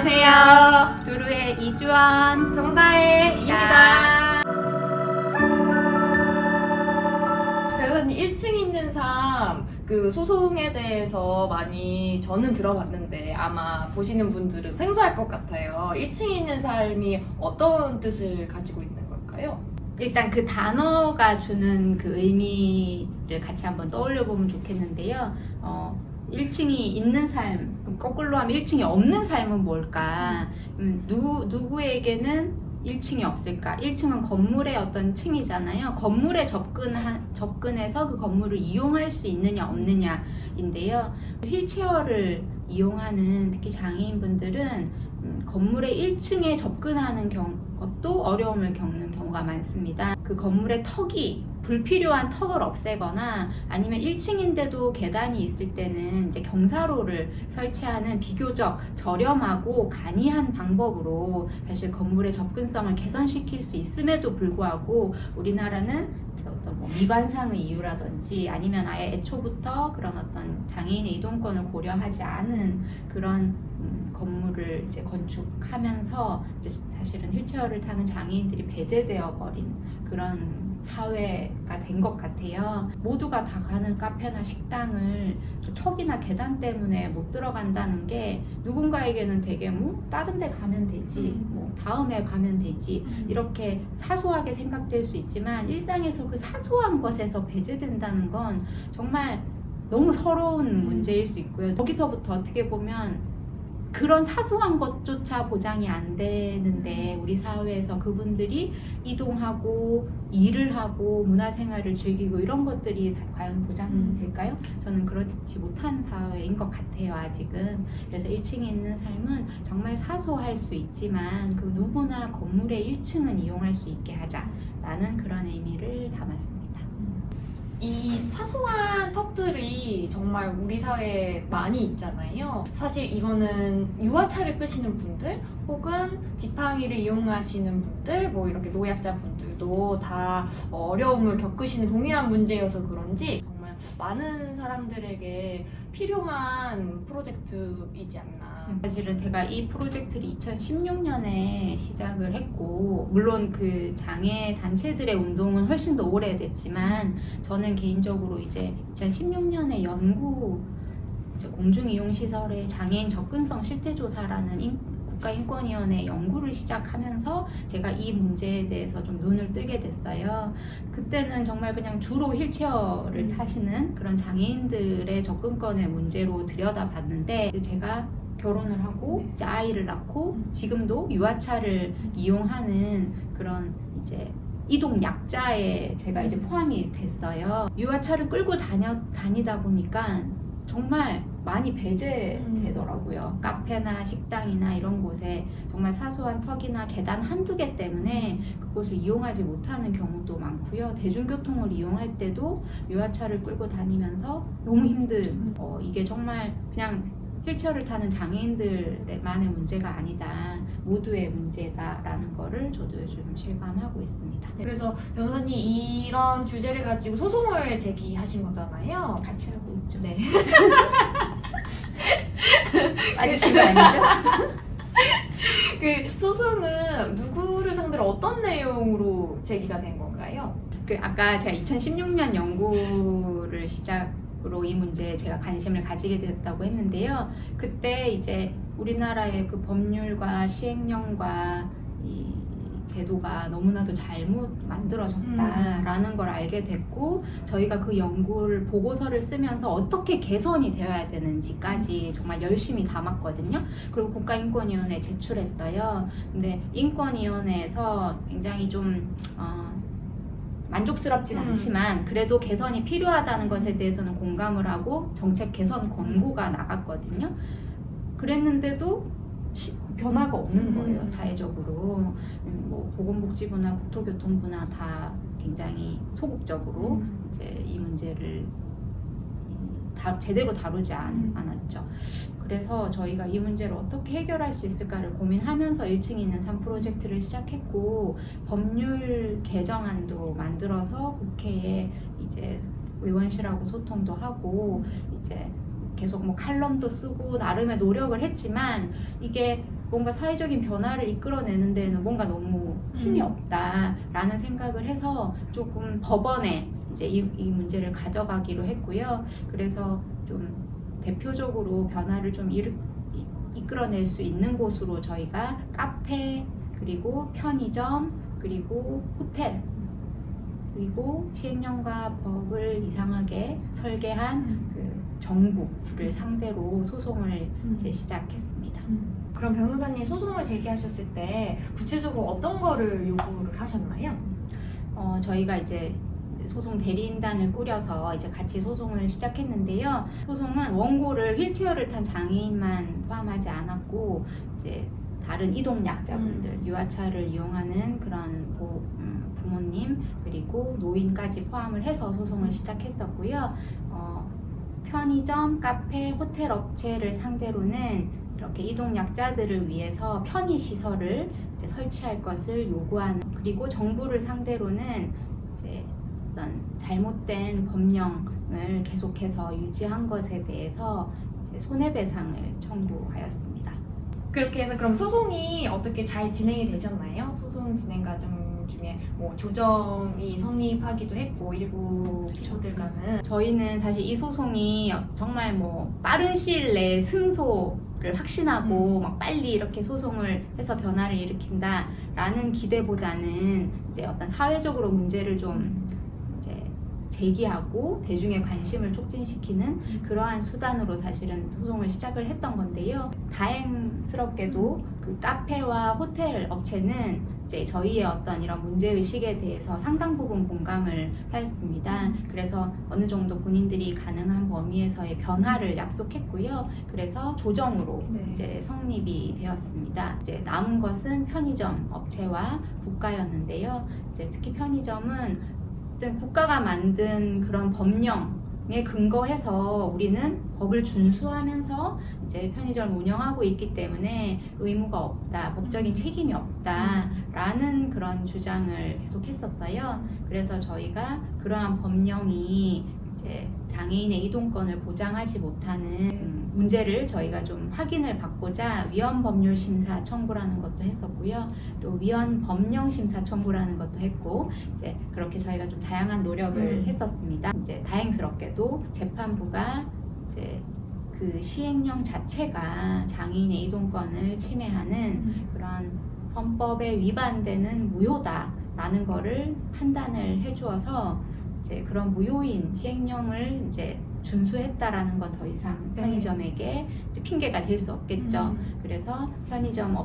안녕하세요. 두루의 이주원 정다혜입니다. 변호사님 1층 있는 삶 그 소송에 대해서 많이 저는 들어봤는데 아마 보시는 분들은 생소할 것 같아요. 1층 있는 삶이 어떤 뜻을 가지고 있는 걸까요? 일단 그 단어가 주는 그 의미를 같이 한번 떠올려 보면 좋겠는데요. 1층이 있는 삶, 그럼 거꾸로 하면 1층이 없는 삶은 뭘까? 누구에게는 1층이 없을까? 1층은 건물의 어떤 층이잖아요. 건물에 접근해서 그 건물을 이용할 수 있느냐 없느냐인데요. 휠체어를 이용하는 특히 장애인분들은 건물의 1층에 접근하는 것도 어려움을 겪는 경우가 많습니다. 그 건물의 불필요한 턱을 없애거나 아니면 1층인데도 계단이 있을 때는 이제 경사로를 설치하는 비교적 저렴하고 간이한 방법으로 사실 건물의 접근성을 개선시킬 수 있음에도 불구하고 우리나라는 어떤 미관상의 이유라든지 아니면 아예 애초부터 그런 어떤 장애인의 이동권을 고려하지 않은 그런 건물을 이제 건축하면서 이제 사실은 휠체어를 타는 장애인들이 배제되어 버린 그런 사회가 된 것 같아요. 모두가 다 가는 카페나 식당을 턱이나 계단 때문에 못 들어간다는 게 누군가에게는 되게 다른 데 가면 되지, 다음에 가면 되지 이렇게 사소하게 생각될 수 있지만 일상에서 그 사소한 것에서 배제된다는 건 정말 너무 서러운 문제일 수 있고요. 거기서부터 어떻게 보면 그런 사소한 것조차 보장이 안 되는데 우리 사회에서 그분들이 이동하고 일을 하고 문화생활을 즐기고 이런 것들이 과연 보장될까요? 저는 그렇지 못한 사회인 것 같아요, 아직은. 그래서 1층에 있는 삶은 정말 사소할 수 있지만 그 누구나 건물의 1층은 이용할 수 있게 하자라는 그런 의미를 담았습니다. 이 사소한 턱들이 정말 우리 사회에 많이 있잖아요. 사실 이거는 유아차를 끄시는 분들 혹은 지팡이를 이용하시는 분들 이렇게 노약자 분들도 다 어려움을 겪으시는 동일한 문제여서 그런지 정말 많은 사람들에게 필요한 프로젝트이지 않나. 사실은 제가 이 프로젝트를 2016년에 시작을 했고 물론 그 장애 단체들의 운동은 훨씬 더 오래됐지만 저는 개인적으로 이제 2016년에 공중이용시설의 장애인 접근성 실태조사라는 국가인권위원회 연구를 시작하면서 제가 이 문제에 대해서 좀 눈을 뜨게 됐어요. 그때는 정말 그냥 주로 휠체어를 타시는 그런 장애인들의 접근권의 문제로 들여다봤는데 제가 결혼을 하고 이제 아이를 낳고 지금도 유아차를 이용하는 그런 이제 이동 약자에 제가 이제 포함이 됐어요. 유아차를 끌고 다니다 보니까 정말 많이 배제되더라고요. 카페나 식당이나 이런 곳에 정말 사소한 턱이나 계단 한두 개 때문에 그곳을 이용하지 못하는 경우도 많고요. 대중교통을 이용할 때도 유아차를 끌고 다니면서 너무 힘든 이게 정말 그냥 휠체어를 타는 장애인들만의 문제가 아니다. 모두의 문제다라는 거를 저도 요즘 실감하고 있습니다. 그래서 변호사님 이런 주제를 가지고 소송을 제기하신 거잖아요. 같이 하고 있죠. 네. 맞으신 거 아니죠? 그 소송은 누구를 상대로 어떤 내용으로 제기가 된 건가요? 아까 제가 2016년 연구를 시작으로 이 문제에 제가 관심을 가지게 됐다고 했는데요. 그때 이제 우리나라의 그 법률과 시행령과 이 제도가 너무나도 잘못 만들어졌다라는 걸 알게 됐고 저희가 그 연구를 보고서를 쓰면서 어떻게 개선이 되어야 되는지까지 정말 열심히 담았거든요. 그리고 국가인권위원회에 제출했어요. 근데 인권위원회에서 굉장히 좀 만족스럽진 않지만 그래도 개선이 필요하다는 것에 대해서는 공감을 하고 정책 개선 권고가 나갔거든요. 그랬는데도 변화가 없는 거예요, 사회적으로. 보건복지부나 국토교통부나 다 굉장히 소극적으로 이제 이 문제를 제대로 다루지 않았죠. 그래서 저희가 이 문제를 어떻게 해결할 수 있을까를 고민하면서 1층에 있는 삶 프로젝트를 시작했고 법률 개정안도 만들어서 국회에 이제 의원실하고 소통도 하고 이제 계속 칼럼도 쓰고 나름의 노력을 했지만 이게 뭔가 사회적인 변화를 이끌어내는 데는 뭔가 너무 힘이 없다라는 생각을 해서 조금 법원에 이제 이 문제를 가져가기로 했고요. 그래서 좀 대표적으로 변화를 좀 이끌어낼 수 있는 곳으로 저희가 카페, 그리고 편의점, 그리고 호텔, 그리고 시행령과 법을 이상하게 설계한 그 정부를 상대로 소송을 이제 시작했습니다. 그럼 변호사님 소송을 제기하셨을 때 구체적으로 어떤 거를 요구를 하셨나요? 저희가 이제 소송 대리인단을 꾸려서 이제 같이 소송을 시작했는데요. 소송은 원고를 휠체어를 탄 장애인만 포함하지 않았고 이제 다른 이동 약자분들, 유아차를 이용하는 그런 부모님 그리고 노인까지 포함을 해서 소송을 시작했었고요. 편의점, 카페, 호텔 업체를 상대로는 이렇게 이동 약자들을 위해서 편의 시설을 이제 설치할 것을 요구하는, 그리고 정부를 상대로는 이제 어떤 잘못된 법령을 계속해서 유지한 것에 대해서 이제 손해배상을 청구하였습니다. 그렇게 해서 그럼 소송이 어떻게 잘 진행이 되셨나요? 소송 진행 과정 중에 뭐 조정이 성립하기도 했고 일부 기소들과는 저희는 사실 이 소송이 정말 뭐 빠른 시일 내에 승소를 확신하고 막 빨리 이렇게 소송을 해서 변화를 일으킨다라는 기대보다는 이제 어떤 사회적으로 문제를 좀 이제 제기하고 대중의 관심을 촉진시키는 그러한 수단으로 사실은 소송을 시작을 했던 건데요. 다행스럽게도 그 카페와 호텔 업체는 이제 저희의 어떤 이런 문제의식에 대해서 상당 부분 공감을 하였습니다. 그래서 어느 정도 본인들이 가능한 범위에서의 변화를 약속했고요. 그래서 조정으로 이제 성립이 되었습니다. 이제 남은 것은 편의점 업체와 국가였는데요. 이제 특히 편의점은 어쨌든 국가가 만든 그런 법령에 근거해서 우리는 법을 준수하면서 이제 편의점을 운영하고 있기 때문에 의무가 없다, 법적인 책임이 없다라는 그런 주장을 계속 했었어요. 그래서 저희가 그러한 법령이 이제 장애인의 이동권을 보장하지 못하는 문제를 저희가 좀 확인을 받고자 위헌 법률 심사 청구라는 것도 했었고요. 또 위헌 법령 심사 청구라는 것도 했고, 이제 그렇게 저희가 좀 다양한 노력을 했었습니다. 이제 다행스럽게도 재판부가 이제 그 시행령 자체가 장애인의 이동권을 침해하는 그런 헌법에 위반되는 무효다라는 거를 판단을 해주어서 이제 그런 무효인 시행령을 이제 준수했다라는 건 더 이상 편의점에게 이제 핑계가 될 수 없겠죠. 그래서 편의점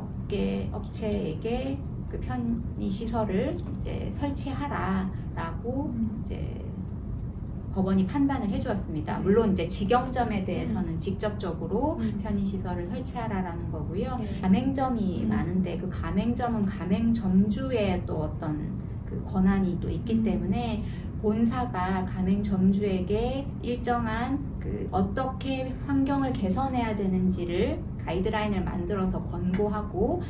업체에게 그 편의 시설을 이제 설치하라라고 이제 법원이 판단을 해주었습니다. 물론 이제 직영점에 대해서는 직접적으로 편의 시설을 설치하라라는 거고요. 가맹점이 많은데 그 가맹점은 가맹점주의 또 어떤 그 권한이 또 있기 때문에 본사가 가맹점주에게 일정한 그 어떻게 환경을 개선해야 되는지를 가이드라인을 만들어서 권고하고,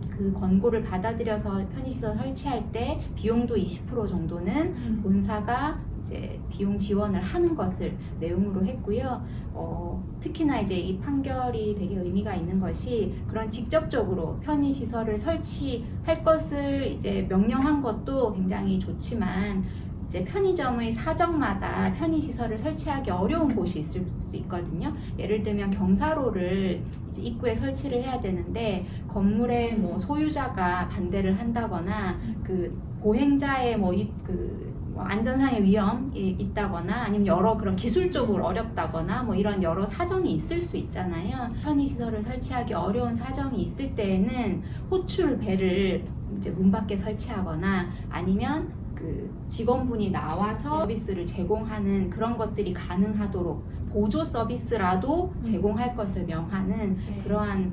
그 권고를 받아들여서 편의시설 설치할 때 비용도 20% 정도는 본사가 이제 비용 지원을 하는 것을 내용으로 했고요. 특히나 이제 이 판결이 되게 의미가 있는 것이 그런 직접적으로 편의시설을 설치할 것을 이제 명령한 것도 굉장히 좋지만, 이제 편의점의 사정마다 편의시설을 설치하기 어려운 곳이 있을 수 있거든요. 예를 들면 경사로를 이제 입구에 설치를 해야 되는데 건물의 뭐 소유자가 반대를 한다거나 그 보행자의 뭐 안전상의 위험이 있다거나 아니면 여러 그런 기술적으로 어렵다거나 뭐 이런 여러 사정이 있을 수 있잖아요. 편의시설을 설치하기 어려운 사정이 있을 때에는 호출배를 이제 문 밖에 설치하거나 아니면 그 직원분이 나와서 서비스를 제공하는 그런 것들이 가능하도록 보조 서비스라도 제공할 것을 명하는 그러한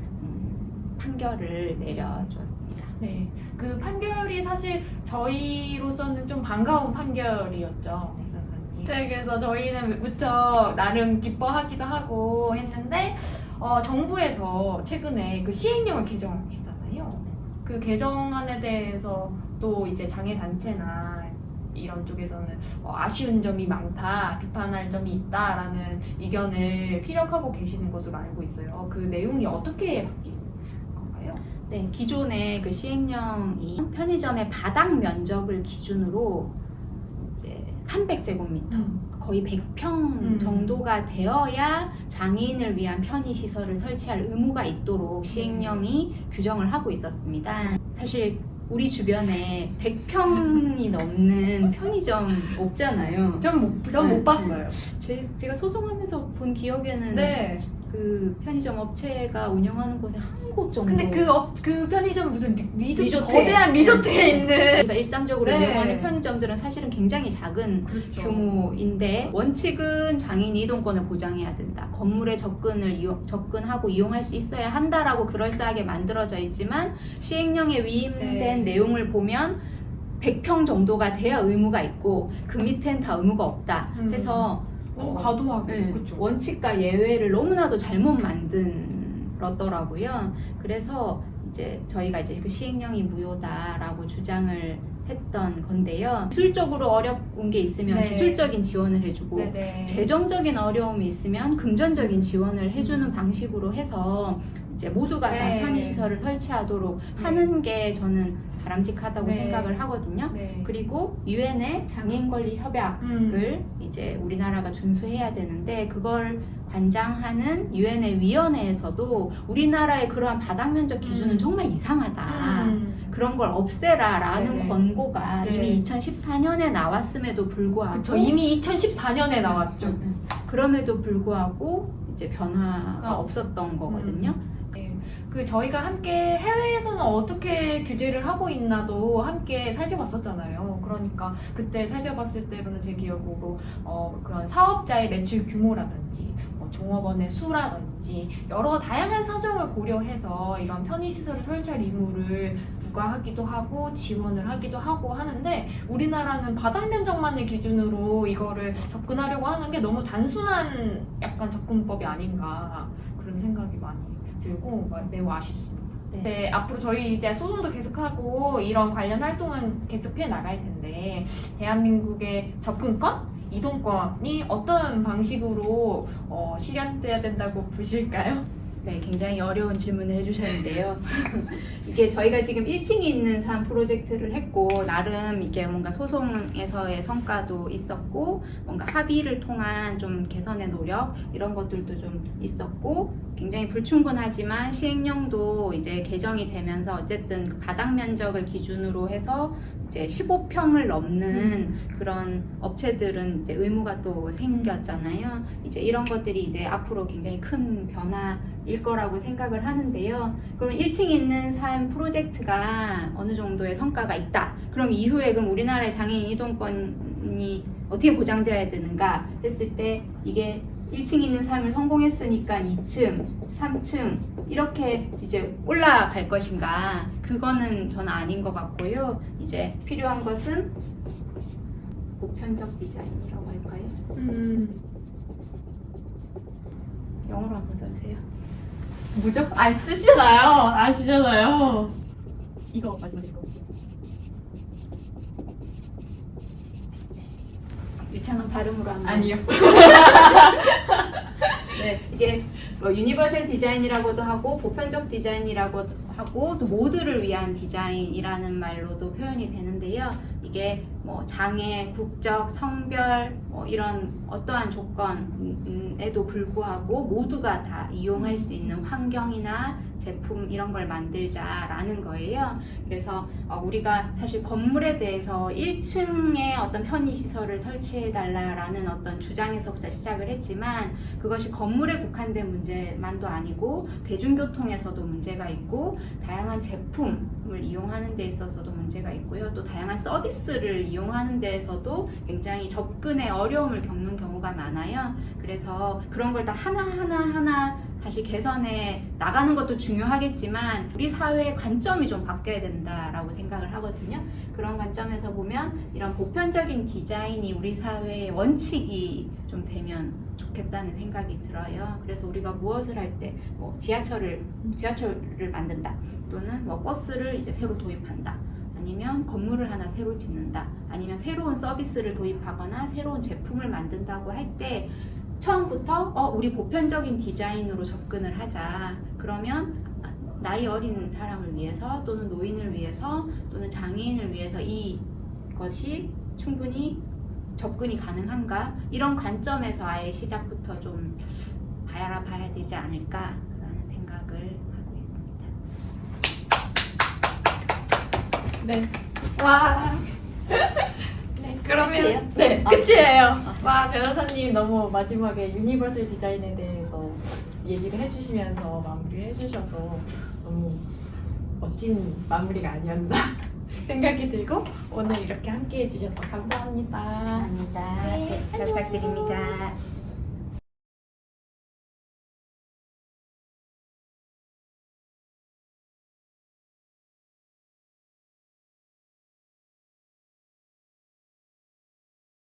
판결을 내려주었습니다. 네, 그 판결이 사실 저희로서는 좀 반가운 판결이었죠. 네, 그래서 저희는 무척 나름 기뻐하기도 하고 했는데 정부에서 최근에 그 시행령을 개정했잖아요. 그 개정안에 대해서 또 이제 장애단체나 이런 쪽에서는 아쉬운 점이 많다, 비판할 점이 있다라는 의견을 피력하고 계시는 것으로 알고 있어요. 그 내용이 어떻게 바뀐 건가요? 네, 기존의 그 시행령이 편의점의 바닥 면적을 기준으로 이제 300제곱미터, 거의 100평 정도가 되어야 장애인을 위한 편의시설을 설치할 의무가 있도록 시행령이 규정을 하고 있었습니다. 사실 우리 주변에 100평이 넘는 편의점 없잖아요. 전 못 봤어요. 제가 소송하면서 본 기억에는 네. 그 편의점 업체가 운영하는 곳에 한 곳 정도. 근데 그 편의점 무슨 리조트에. 거대한 리조트에 있는. 우리가 일상적으로 네. 이용하는 편의점들은 사실은 굉장히 작은 그렇죠. 규모인데 원칙은 장애인 이동권을 보장해야 된다. 건물에 접근하고 이용할 수 있어야 한다라고 그럴싸하게 만들어져 있지만 시행령에 위임된 네. 내용을 보면 100평 정도가 돼야 의무가 있고 그 밑엔 다 의무가 없다. 해서 너무 과도하게. 네, 그렇죠. 원칙과 예외를 너무나도 잘못 만들었더라고요. 그래서 이제 저희가 이제 그 시행령이 무효다라고 주장을 했던 건데요. 기술적으로 어려운 게 있으면 네. 기술적인 지원을 해주고 네네. 재정적인 어려움이 있으면 금전적인 지원을 해주는 방식으로 해서 이제 모두가 네. 다 편의시설을 설치하도록 네. 하는 게 저는 바람직하다고 네. 생각을 하거든요. 네. 그리고 유엔의 장애인 권리 협약을 이제 우리나라가 준수해야 되는데 그걸 관장하는 유엔의 위원회에서도 우리나라의 그러한 바닥 면적 기준은 정말 이상하다. 그런 걸 없애라라는 네네. 권고가 네. 이미 2014년에 나왔음에도 불구하고 그쵸. 이미 2014년에 나왔죠. 그럼에도 불구하고 이제 변화가 그러니까 없었던 거거든요. 그 저희가 함께 해외에서는 어떻게 규제를 하고 있나도 함께 살펴봤었잖아요. 그러니까 그때 살펴봤을 때로는 제 기억으로 그런 사업자의 매출 규모라든지 종업원의 수라든지 여러 다양한 사정을 고려해서 이런 편의시설을 설치할 의무를 부과하기도 하고 지원을 하기도 하고 하는데 우리나라는 바닥 면적만을 기준으로 이거를 접근하려고 하는 게 너무 단순한 약간 접근법이 아닌가 그런 생각이 많이 들고 매우 아쉽습니다. 네, 앞으로 저희 이제 소송도 계속하고 이런 관련 활동은 계속해 나갈 텐데 대한민국의 접근권, 이동권이 어떤 방식으로 실현돼야 된다고 보실까요? 네, 굉장히 어려운 질문을 해주셨는데요. 이게 저희가 지금 1층에 있는 산 프로젝트를 했고 나름 이게 뭔가 소송에서의 성과도 있었고 뭔가 합의를 통한 좀 개선의 노력 이런 것들도 좀 있었고 굉장히 불충분하지만 시행령도 이제 개정이 되면서 어쨌든 그 바닥 면적을 기준으로 해서 이제 15평을 넘는 그런 업체들은 이제 의무가 또 생겼잖아요. 이제 이런 것들이 이제 앞으로 굉장히 큰 변화일 거라고 생각을 하는데요. 그럼 1층에 있는 삶 프로젝트가 어느 정도의 성과가 있다. 그럼 이후에 그럼 우리나라의 장애인 이동권이 어떻게 보장되어야 되는가 했을 때 이게 1층에 있는 삶을 성공했으니까 2층, 3층 이렇게 이제 올라갈 것인가 그거는 저는 아닌 것 같고요. 이제 필요한 것은 보편적 디자인이라고 할까요? 영어로 한번 써주세요. 뭐죠? 쓰시잖아요. 아시잖아요. 이거 말씀하신 거. 유창한 발음으로 한번. 아니요. 네, 이게 뭐 유니버셜 디자인이라고도 하고 보편적 디자인이라고도 하고 또 모두를 위한 디자인이라는 말로도 표현이 되는데요. 이게 뭐 장애, 국적, 성별 뭐 이런 어떠한 조건에도 불구하고 모두가 다 이용할 수 있는 환경이나 제품 이런 걸 만들자라는 거예요. 그래서 우리가 사실 건물에 대해서 1층에 어떤 편의시설을 설치해달라라는 어떤 주장에서부터 시작을 했지만 그것이 건물에 국한된 문제만도 아니고 대중교통에서도 문제가 있고 다양한 제품을 이용하는 데 있어서도 문제가 있고요. 또 다양한 서비스를 이용하는 데에서도 굉장히 접근에 어려움을 겪는 경우가 많아요. 그래서 그런 걸 다 하나하나 다시 개선해 나가는 것도 중요하겠지만 우리 사회의 관점이 좀 바뀌어야 된다라고 생각을 하거든요. 그런 관점에서 보면 이런 보편적인 디자인이 우리 사회의 원칙이 좀 되면 좋겠다는 생각이 들어요. 그래서 우리가 무엇을 할 때 뭐 지하철을 만든다 또는 뭐 버스를 이제 새로 도입한다 아니면 건물을 하나 새로 짓는다 아니면 새로운 서비스를 도입하거나 새로운 제품을 만든다고 할 때 처음부터 우리 보편적인 디자인으로 접근을 하자. 그러면 나이 어린 사람을 위해서 또는 노인을 위해서 또는 장애인을 위해서 이것이 충분히 접근이 가능한가 이런 관점에서 아예 시작부터 좀 봐야 되지 않을까라는 생각을 하고 있습니다. 네. 와. 네, 그러면 끝이에요? 네, 아, 끝이에요. 와, 변호사님 너무 마지막에 유니버설 디자인에 대해서 얘기를 해주시면서 마무리를 해주셔서 너무 멋진 마무리가 아니었나 생각이 들고 오늘 이렇게 함께 해주셔서 감사합니다. 감사합니다. 네, 잘 부탁드립니다.